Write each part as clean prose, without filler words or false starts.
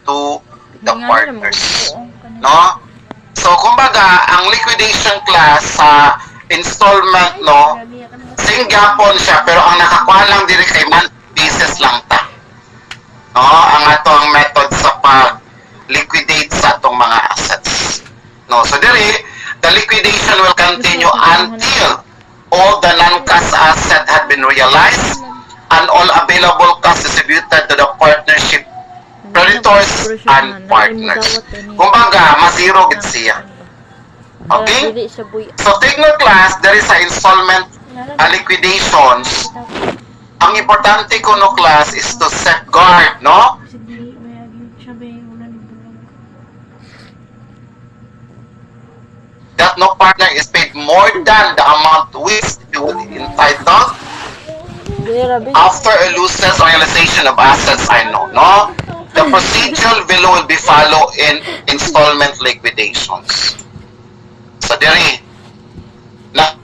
to the partners. No? So, kumbaga, ang liquidation class sa installment, no, same gapon siya, pero ang nakakuha lang diri kay month basis lang ta. No? Ang ato ang method sa pag-liquidate sa atong mga assets. No? So, diri, the liquidation will continue until all the non-cash asset had been realized and all available cash distributed to the partnership creditors and partners. Kumbaga, masiro gid siya. Okay? So, take note class, there is a installment liquidations. Ang importante ko no class is to safeguard, no? That no partner is paid more than the amount which you will be entitled after a losses or realization of assets, I know, no? The procedural below will be followed in installment liquidations. So, diri, na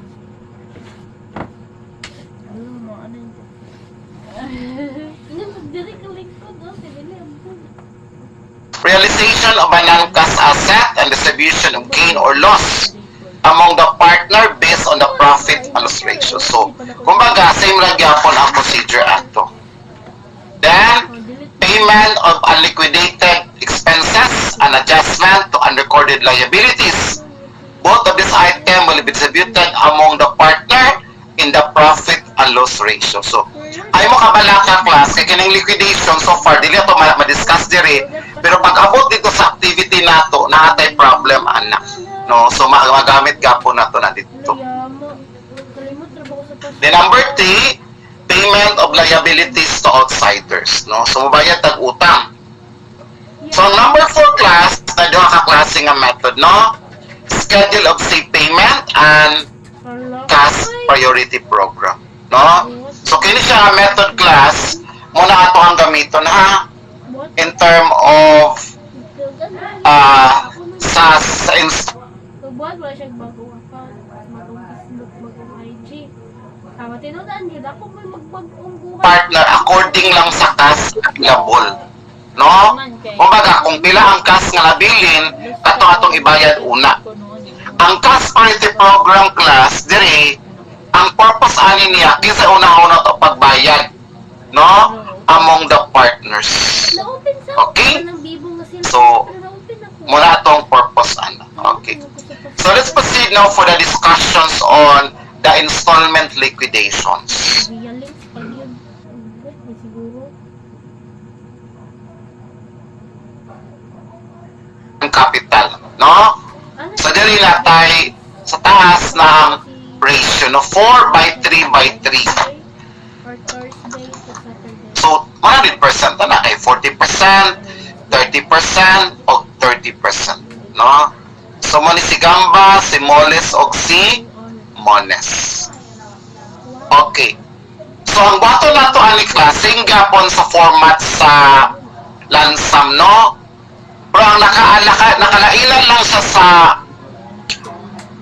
realization of a non-cash asset and distribution of gain or loss among the partner based on the profit and loss ratio. So, kumbaga, same lang yapon ang procedure ato. Then, payment of unliquidated expenses and adjustment to unrecorded liabilities. Both of this item will be distributed among the partner in the profit and loss ratio. So, ay mo kabalaka class, kaya kining liquidation so far, dili ito ma-discuss diri, pero pag abot dito sa activity nato, naatay problem, anak. No? So, magamit gapo na to na dito. The number 3, payment of liabilities to outsiders. No? So, mabayad tag-utang. So, number 4 class, na doon ka-klase nga method, no? Schedule of safe payment and cash priority program. No? So, kini siya method class, muna ato ang gamiton, ha? In term of sa buwan wala siya bagong account, bagong Facebook, bagong IG. Tinudan yun ako may magbagong buhay. Partner according lang sa cash available. No? Kumbaga, kung pila ang cash nga nabilin, atong ibayad una. Ang cash priority program class, diri, ang purpose ani niya, kinsa una-una to pagbayad. No? Among the partners. Okay? So, muna itong purpose ano. Okay. So, let's proceed now for the discussions on the installment liquidations. Ang capital, no? So, dali na tayo sa taas ng ratio, no? 4 by 3 by 3. So, 100% na kay 40%, 30%, o 30%, no? So, mo ni si Gamba, si Moles, o si Mones. Okay. So, ang bato na to ani klaseng gapon sa format sa lansam, no? Pero ang nakalailan lang siya sa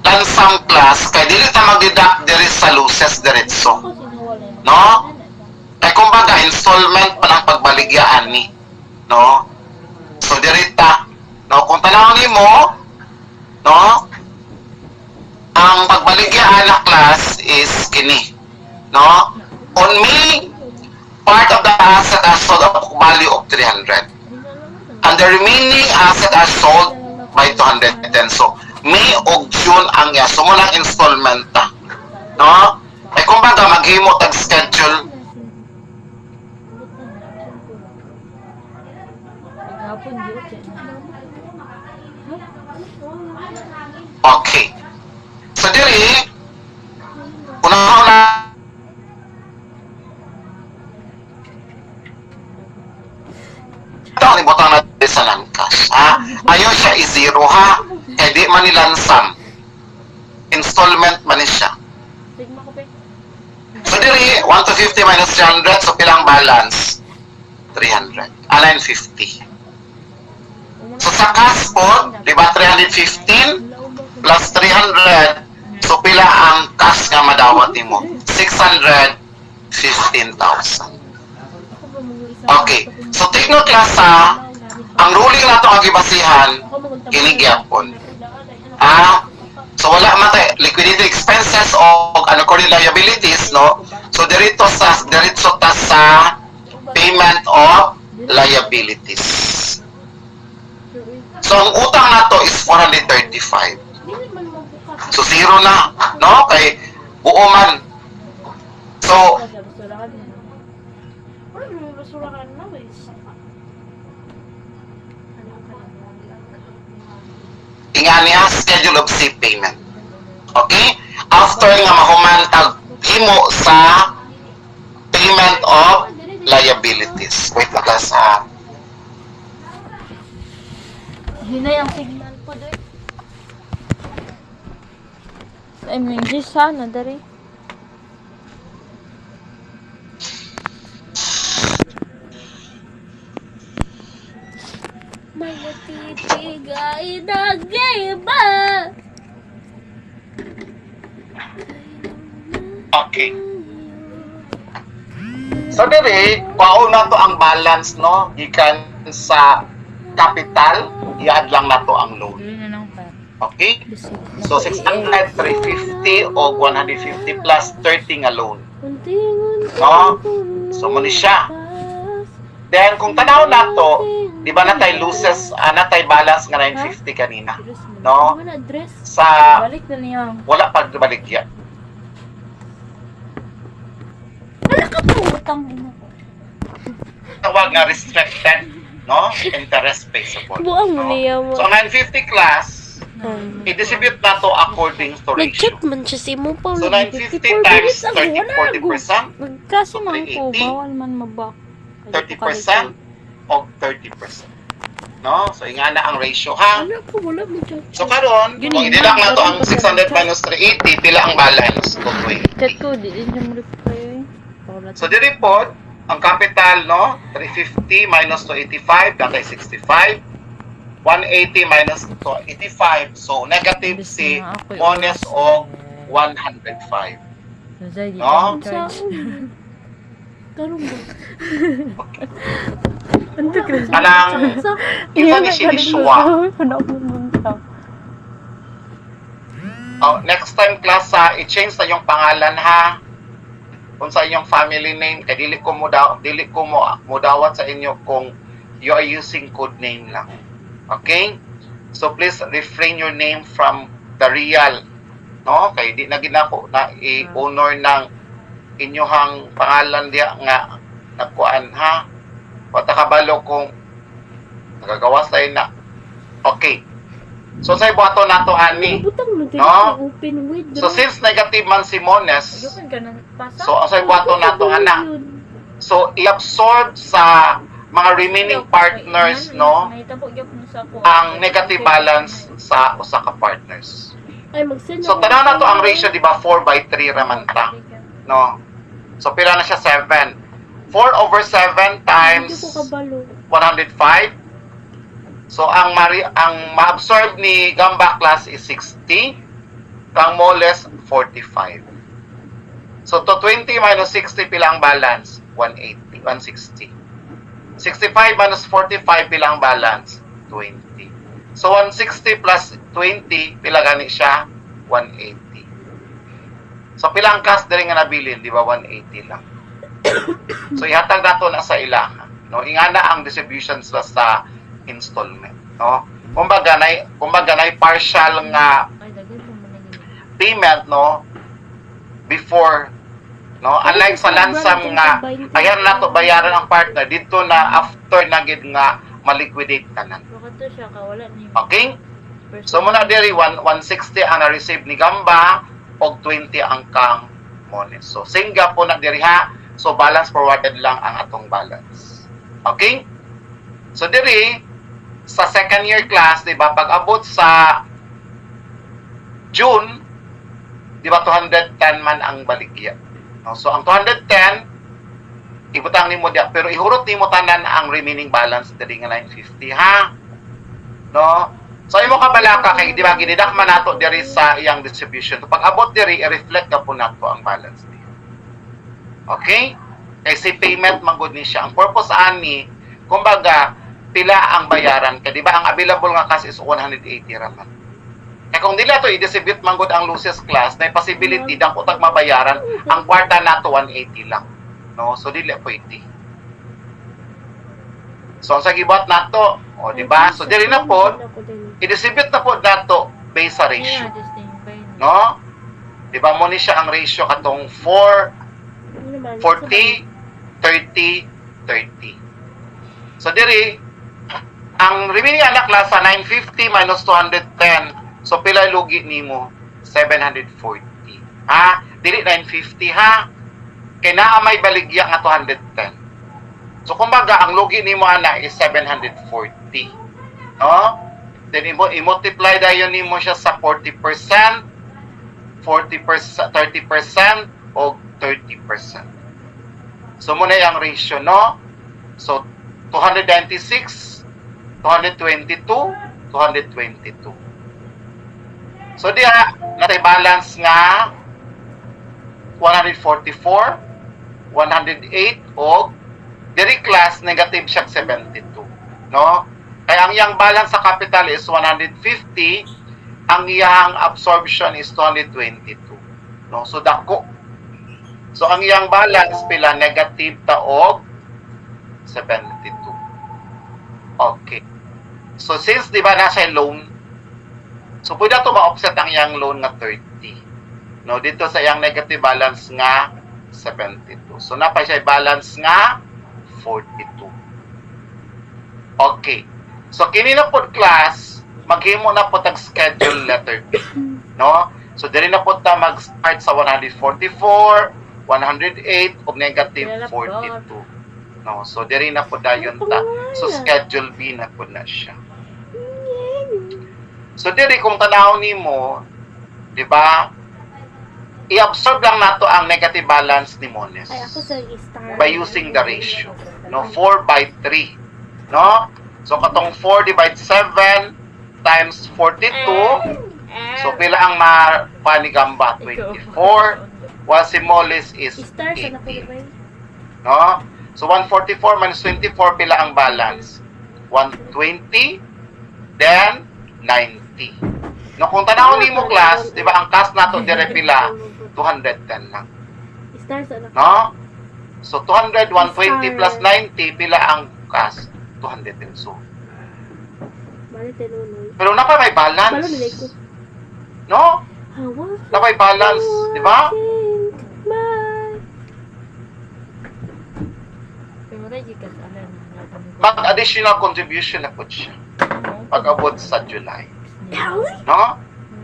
lansam class, kaya dili ta mag-deduct diri sa losses diretso. No? Kaya kumbaga, installment pa ng pagbaligyan ni. No? So, dirita. No? Kung tanawin mo, no? Ang pagbaligyan na class is kini. No? On me, part of the asset are sold of value of 300. And the remaining asset are sold by 210. So, May o June ang ya. So, muna installment ta. No? Ay kumbaga, maghimo tag-schedule. Okay. So, diri, una-una, ito ang ibutang natin sa non-cash. Ayaw siya i-zero, ha? Kaya di man nilansam. Installment man siya. So, diri, 1 to 50 minus 300. So, pilang balance? 300. 950. So, sa cash po, di ba 315 plus 300. So, pila ang cash nga madawat mo? 615,000. Okay. So, take note class sa ang ruling na ito ang gibasihan, kini gyapon. So wala man tayo liquidity expenses o ano ko rin liabilities, no? So diretso ta sa payment of liabilities. So ang utang nato is 435. So zero na, no? Kay buo man. So ingani ang schedule of C payment. Okay? After nga mahuman tag himo sa payment of liabilities. Wait lang sa Hinay ang signal po doon. Sa MNG sana dari. Magtitigay na ba? okay. So dire, pao na to ang balance, no? Gikan sa capital, i-add lang na to ang loan. Okay? So 600, 350 o 150 plus 30 nga loan. No? So muna siya. Then kung tanaw na to, di ba natay loses, natay balance nga 950 kanina. No? Sa Balik na niya. wala pagbalik yan. Wala ka po utang ina. Tawag nga restricted, no? Interest payable. Buang mo No? niya mo. So 950 class, i-distribute na to according to ratio. Nag-chat man siya si mo pa. So 950 times 30, 40%, Kasi So, man ko, 380, bawal man mabak. 30% o 30%. No? So nga na ang ratio ha. Ano ko, wala mo chat. So karon, kung idilak na to ang 600 minus 380, pila ang balance? 220. Chat ko, di din siya mo reply. So di report, ang capital, no? 350 minus 285, datay 65. 180 minus 285. So negative si minus o 105. No? Karong ba? Kanang isa ni siniswa. Oh, next time class i-change na yung pangalan ha. Kung sa inyong family name, kay dili ko mo dawat sa inyo kung you are using code name lang. Okay? So please refrain your name from the real. No? Kay di na ginako na i-honor ng inyohang pangalan diya nga nagkuan ha. Wata kabalo kung nagagawas tayo na. Okay. So sa ibuhato nato ani. No? So since negative man si Mones, so sa ibuhato nato ana. So i-absorb sa mga remaining partners, no, ang negative balance sa usa ka partners. So tanaw na to ang ratio, di ba, 4/3 raman ta, no? So pila na siya 7. 4/7 times 105. So ang ma-absorb ni Gamba class is 60, kang Moles 45. So to 20 minus 60 pila ang balance? 180, 160. 65 minus 45 pilang balance? 20. So 160 plus 20 pila gani siya? 180. So pilang cash diri nga nabilin, di ba? 180 lang. So ihatag nato na sa ilaha, no? Ingana ang distribution sa installment, no? Kumbaga nay partial nga payment, no? Before, no, unlike sa lansam nga ayan na to bayaran ang partner dito na after na gid nga maliquidate tanan. Okay? So muna diri 160 ang na-receive ni Gamba og 20 ang kang Mones. So singa po na diri ha. So balance forwarded lang ang atong balance. Okay? So diri sa second year class, di ba, pag abot sa June, di ba 210 man ang baligya. No? So ang 210 ibutang nimo diya, pero ihurot nimo tanan ang remaining balance diri nga 950 ha. No? So imo ka balaka kay di ba ginidak man nato diri sa iyang distribution. So, pag abot diri i-reflect ka po nato ang balance niya. Okay? Kay si payment man gud ni siya. Ang purpose ani, kumbaga pila ang bayaran kay di ba ang available nga cash is 180 raman. Kaya kung dila to i-distribute man gud ang losses class, na possibility dang utag mabayaran ang kwarta nato 180 lang. No, so dili pwede. So sa gibuhat nato, o di ba? So dili na po i-distribute na po dato based sa ratio. No? Di ba mo ni siya ang ratio katong 4 40 30 30. So diri ang remaining anak class sa 950 minus 210. So pila lugi nimo? 740. Ha? Dili 950 ha. Kay naa may baligya nga 210. So kumbaga ang lugi nimo ana is 740. No? Then i-multiply dayon nimo siya sa 40%, 40%, 30% o 30%. So muna yung ratio, no? So 296, 222, 222. So diha natay balance nga 144, 108 o diri class negative siya 72, no? Kaya ang iyang balance sa capital is 150, ang iyang absorption is 222, no? So dako. So ang iyang balance pila negative taog 72. Okay. So since di ba nasa loan, so pwede ito ma-offset ang iyang loan nga 30. No, dito sa iyang negative balance nga 72. So napay siya balance nga 42. Okay. So kini na pod class, maghimo na po tag schedule letter B. No? So diri na po ta mag-start sa 144, 108 ug negative 42. No, so diri na po dayon ta. So schedule B na po na siya. So diri kung tanaw nimo, di ba? I-absorb lang nato ang negative balance ni Mones. Ay, ako sa star. By using the ratio. No, 4 by 3. No? So katong 4 divide 7 times 42. So pila ang mapanigamba? 24. While si Moles is Star sa 18. No? So 144 minus 24 pila ang balance? 120 then 90. No, kung tanaw nimo class, di ba ang cash nato dire pila 210 lang. Star sa No? So 200 120 plus 90 pila ang cash? 210. So Bali tenunoy. pero napa may balance. Balo nilay ko. No? Hawa. Na may balance, di ba? Bye. Mag additional contribution na po siya pag abot sa July. No?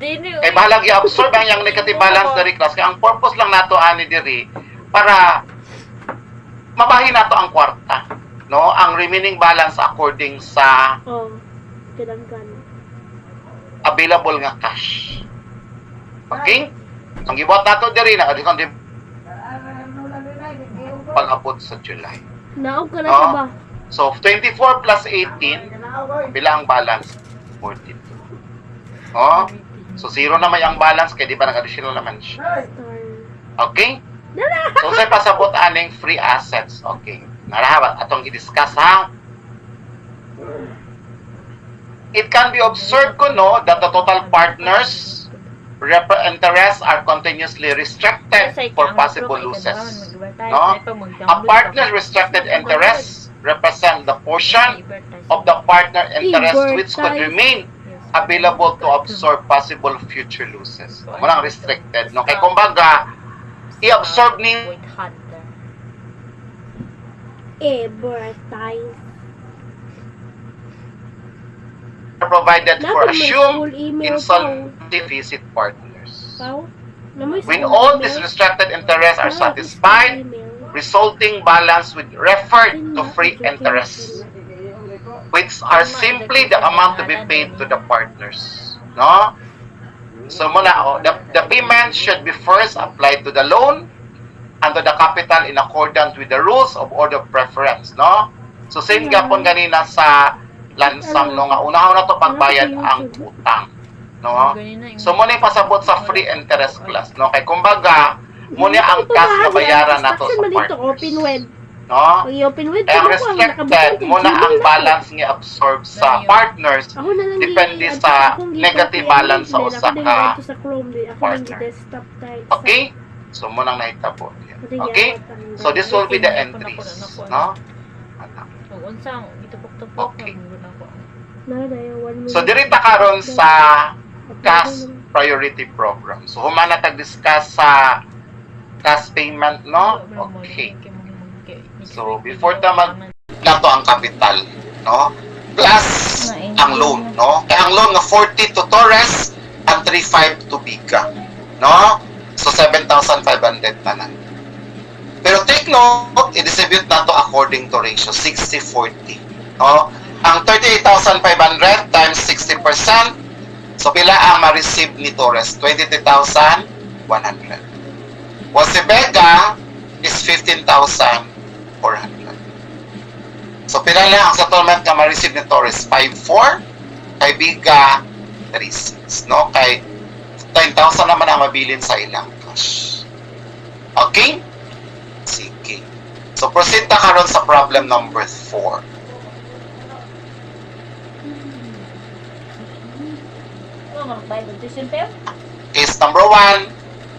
Kay bahalag i-absorb ang yung negative balance dari class. Kaya ang purpose lang nato ani diri para mabahin nato ang kwarta. No? Ang remaining balance according sa Oh, tinanggan. available nga cash. Okay? Ang gibuhat nato diri na pag abot sa July. Naog ka na No? siya ba? So 24 plus 18 bilang balance 42. Oh? So zero na may ang balance kaya di ba nag-additional naman siya. Star. Okay? So sa pasabot aning free assets. Okay. Narahabat atong i-discuss ha. It can be observed ko no that the total partners interest are continuously restricted for possible losses. No? A partner's restricted interest represent the portion of the partner interest which could remain available to absorb possible future losses. Walang restricted. No? Kaya kumbaga, i-absorb ni Advertise. provided for Dapat may assumed full email insolvency deficit partners. Pao? Na may When full all email? these restricted interests are Ah, satisfied, email. resulting balance with referred to free interests, which are simply the amount to be paid to the partners. No? So muna, the payment should be first applied to the loan and to the capital in accordance with the rules of order of preference. No? So same gapon ganina sa lansam no nga una na to pagbayad ang utang. No? So muna pasabot sa free interest class. No? Kay kumbaga, muna ang cash na bayaran nato sa partners. No? Pag i-open with, Kaya ang ano ko, restricted muna ang balance nga absorb sa partners Ako na lang depende gi- sa akong negative gi-copy balance sa ang usa email. Ako din ka dito sa Chrome, di ako lang partner. gi-desktop type. Okay? So munang nahitabo. Ako din Okay? gi-awat ang So this will be the Nako, entries, nako, no? Kung unsang itupok-tupok Okay. na ko. Na, dahil 1 So minute. diri ta karon sa cash priority program. So humana tag-discuss sa cash payment, no? Okay. So before ta nato ang capital, no? Plus ang loan, no? Kaya ang loan nga 40 to Torres and 35 to Biga, no? So 7,500 na lang. Pero take note, i-distribute nato according to ratio 60-40, no? Ang 38,500 times 60%, so pila ang ma-receive ni Torres? 23,100. While si Vega is 15,400. So pila lang ang settlement nga ma-receive ni Torres? 5,400. Kay Biga, 3,600. No? Kay 10,000 naman ang mabilin sa ilang cash. Okay? Sige. So proceed ta karon sa problem number 4. Case number 1,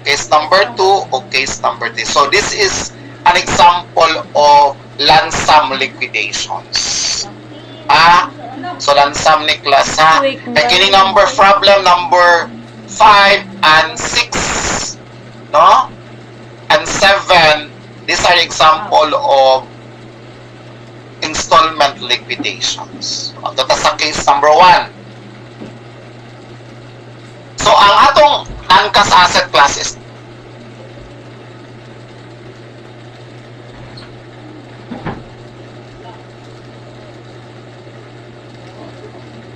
case number 2, o case number 3. So this is an example of lump sum liquidations. So lump sum ni class ha. Kaya kini number problem number 5 and 6, no? And 7, these are example of installment liquidations. Ito ta sa case number 1. So, ang atong non-cash asset class is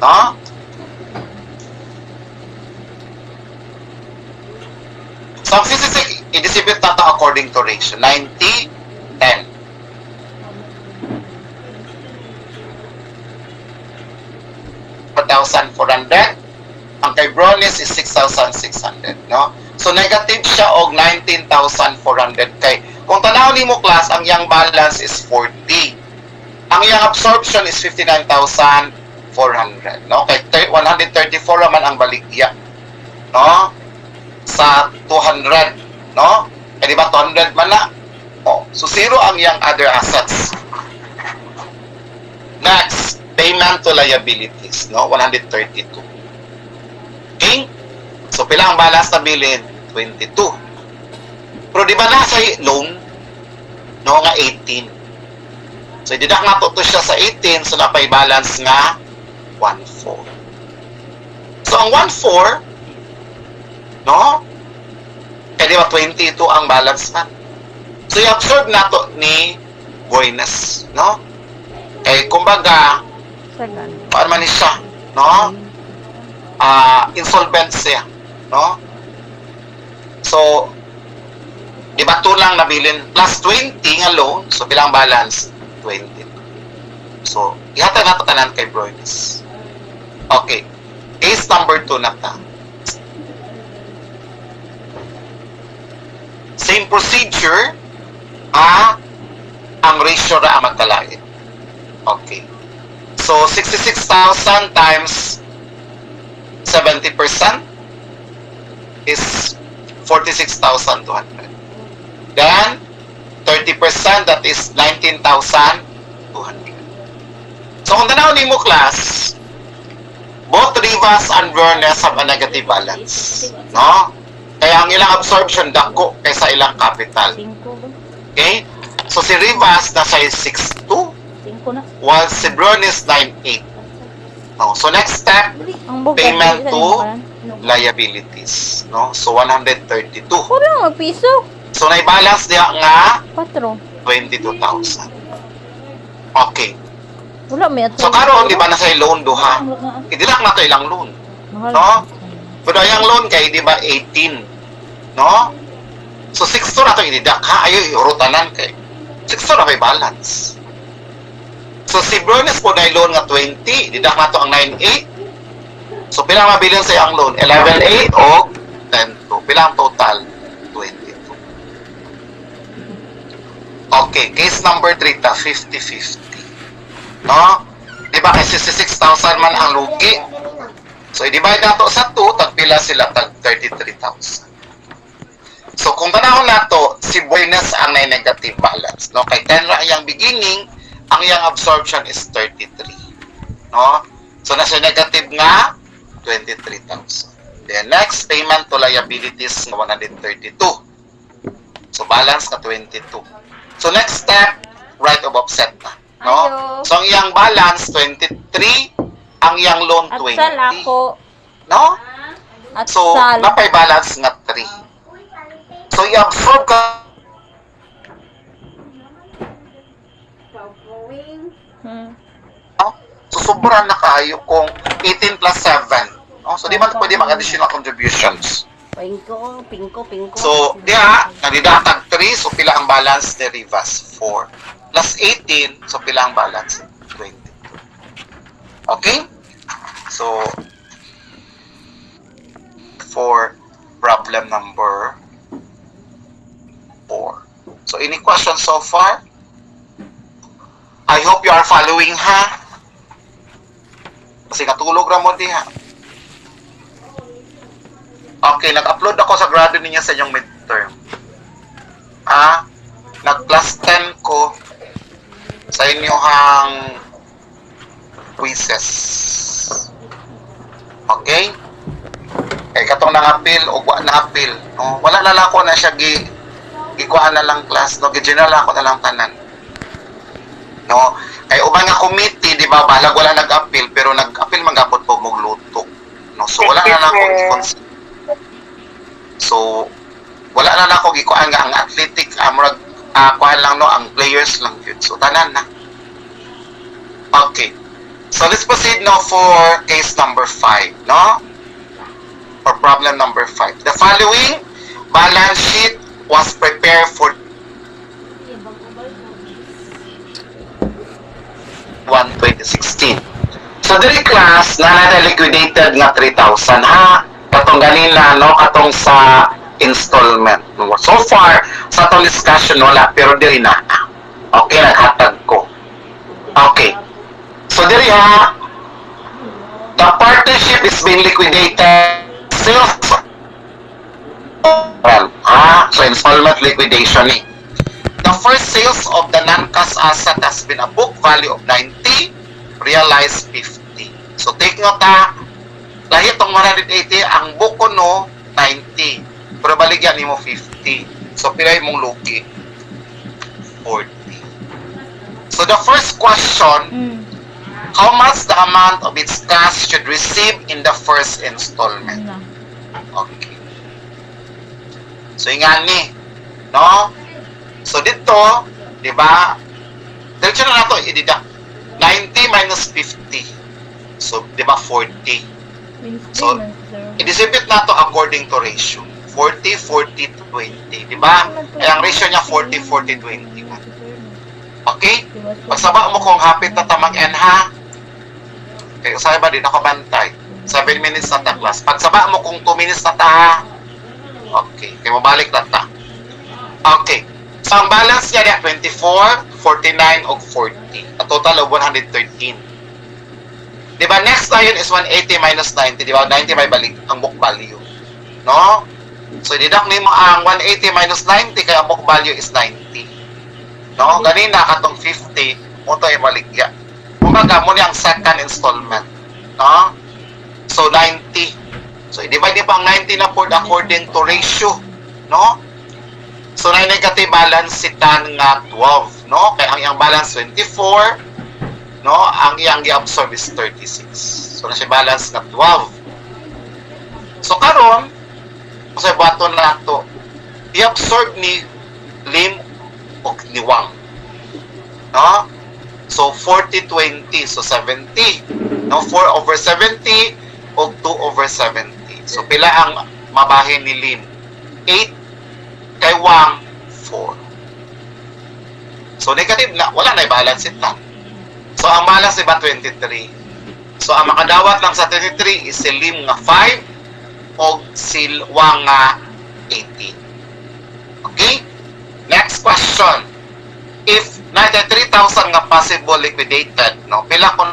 no? So, ang CCC, i-distribute nato according to ratio. 90, 10. $4,400. Ang kay Bronis is 6,600, no? So negative siya og 19,400 kay kung tanaw nimo class ang yang balance is 40. Ang yang absorption is 59,400, no? Kay 134 naman ang baligya, no? Sa 200, no? Kay di ba 200 man na? Oh, so zero ang yang other assets. Next, payment to liabilities, no? 132. Okay? So, pila ang balance na bilin? 22. Pero di ba nasa loan? No, nga 18. So, i-deduct na to siya sa 18. So, napay balance nga 1,4. So, ang 1,4, no? Kaya di ba 22 ang balance na? So, i-absorb na to ni Buenas, no? Eh, kumbaga, paano man siya, no? Insolvent siya, no? So, di ba ito lang nabilin plus 20 nga loan, so bilang balance 20. So, ihatag na ito tanan kay Broynes. Okay, case number 2 na ta. Same procedure, ang ratio na ang magkalain. Okay, so 66,000 times 70% is 46,200. Then, 30%, that is 19,200. So, kung tanaw ni mo class, both Rivas and Vernes have a negative balance. No? Kaya ang ilang absorption dako kaysa ilang capital. Okay? So, si Rivas nasa 6,2, while si Vernes 9,8. No? So, next step, payment to liabilities, no? So 132. Puro piso. So na-balance diya nga 4. 22,000. Okay. Wala may So karon di ba na sa loan duha? Idilak na to ilang loan, no? Pero yung loan kay di ba 18, no? So 6 to na to ididak ha, ayo urutanan kay 6 to na may balance. So si Bernes po na loan nga 20, didak na to ang 9,8. So pilang mabilin sa iyang loan? 11,8 o 10,2. Pilang total? 22. Okay, case number 3 ta 50-50. No? Di ba kay 66,000 man ang lugi? So i-divide nato sa 2, tagpila sila tag 33,000. So kung tanahon nato, si Buenas ang may negative balance, no? Kay 10 ra iyang beginning, ang iyang absorption is 33. No? So nasa negative nga 23,000. Then next, payment to liabilities na 132. So balance ka 22. So next step, right of offset na. No? Ayo. So ang iyang balance 23, ang iyang loan At 20. sal ako. No? At So sal. napay balance nga 3. So i-absorb ka no? So sobra na kayo kung 18 plus 7. No? So di man pwede mag-additional contributions. Pingko. So, diha, nadidatag 3, so pila ang balance ni Rivas? 4. Plus 18, so pila ang balance? 22. Okay? So, for problem number 4. So, any questions so far? I hope you are following, ha? Kasi natulog ra mo diha. Okay, nag-upload ako sa grado ninyo sa inyong midterm. Nag-plus 10 ko sa inyong quizzes. Okay? Kaya katong nang-appeal o na-appeal. No? Wala na lang ako na siya gikuhaan na lang class. No? Gi-general ako na lang tanan. No? Kaya ubang nga committee, di ba, balag wala nag-appeal, pero nag-appeal manggapot po magluto. No? So, wala na lang ako i-consider. So, wala na lang ako gikuan nga ang athletic amrag kuan lang no ang players lang yun. So tanan na. Okay. So let's proceed now for case number 5, no? For problem number 5. The following balance sheet was prepared for 2016. So diri class na liquidated nga 3,000 ha. Katong ganina, no? Katong sa installment. No? So far, sa itong discussion, wala. Pero diri na. Okay, naghatag ko. Okay. So diri ha, the partnership is being liquidated. Sales. So installment liquidation eh. The first sales of the non-cash asset has been a book value of 90, realized 50. So take note ha, lahi itong 180, ang buko no, 90. Pero baligyan ni mo 50. So, pilay mong lugi. 40. So, the first question, how much the amount of its cash should receive in the first installment? Okay. So, ingan ni. No? So, dito, di ba, diretso na nato, i-deduct. 90 minus 50. So, di ba, 40. So, i-distribute na to according to ratio. 40, 40, 20. Diba? Kaya ang ratio niya 40, 40, 20. Okay? Pagsaba mo kung hapit na tamang N ha. Kaya usay ba din ako bantay. 7 minutes na ta class. Pagsaba mo kung 2 minutes na ta ha. Okay. Kaya mabalik na ta. Okay. So, ang balance niya niya 24, 49, o 40. A total of 113. Diba, next na yun is 180 minus 90. Diba, 90 may balik ang book value. No? So, deduct mo ang 180 minus 90 kaya ang book value is 90. No? Ganina, katong 50, mo ito ay maligya. Kumbaga, mo niya ang second installment. No? So, 90. So, i-divide niya pa ang 90 na po according to ratio. No? So, na negative balance si tan nga 12. No? Kaya ang iyang balance 24. No, ang iyang i-absorb is 36. So, nasa balance na 12. So, karon, sa bato na ito, i-absorb ni Lim o ni Wang. No? So, 40-20. So, 70. No? 4 over 70 o 2 over 70. So, pila ang mabahin ni Lim? 8 kay Wang, 4. So, negative na. Wala na i-balance ito. So, ang balance iba 23. So, ang makadawat lang sa 23 is si Lim nga 5 o si Wang nga 18. Okay? Next question. if na 3,000 nga possible liquidated, no? Pila kun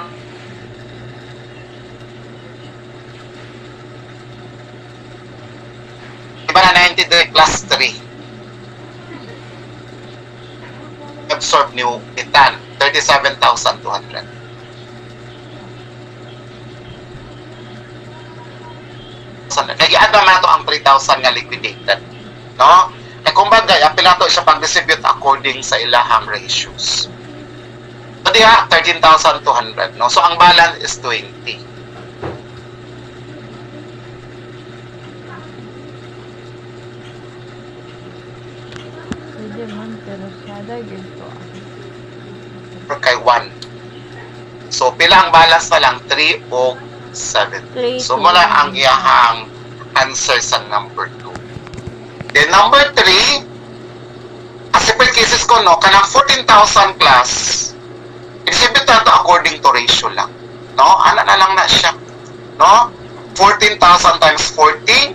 iba na 93 plus 3. Absorb new itan 37,200. Nag-i-add naman ito ang 3,000 nga liquidated. No? Eh kumbaga, apila to siya pag-distribute according sa ilahang ratios. So diha, 13,200. No? So ang balance is 20. Pwede man, pero sada ganito. Per kay 1. So pila ang balance na lang? 3 o 7. So mula ang iyahang answer sa number 2. Then number 3, as per cases ko, no, kanang 14,000 plus, i-distribute na to according to ratio lang. No? Ano na lang na siya. No? 14,000 times 40,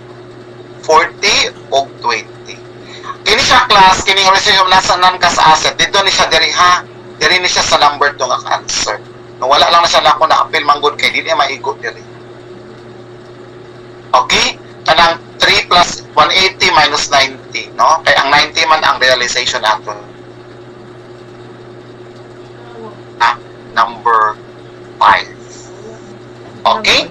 40 o 20. Kini siya class, kini ratio nasa non-cash asset. Dito ni siya diri ha. Diri ni siya sa number 2 nga answer. No, wala lang na siya lako na appeal manggod kay di niya maigot diri. Okay? Kanang 3 plus 180 minus 90, no? Kaya ang 90 man ang realization natin. Number 5. Okay?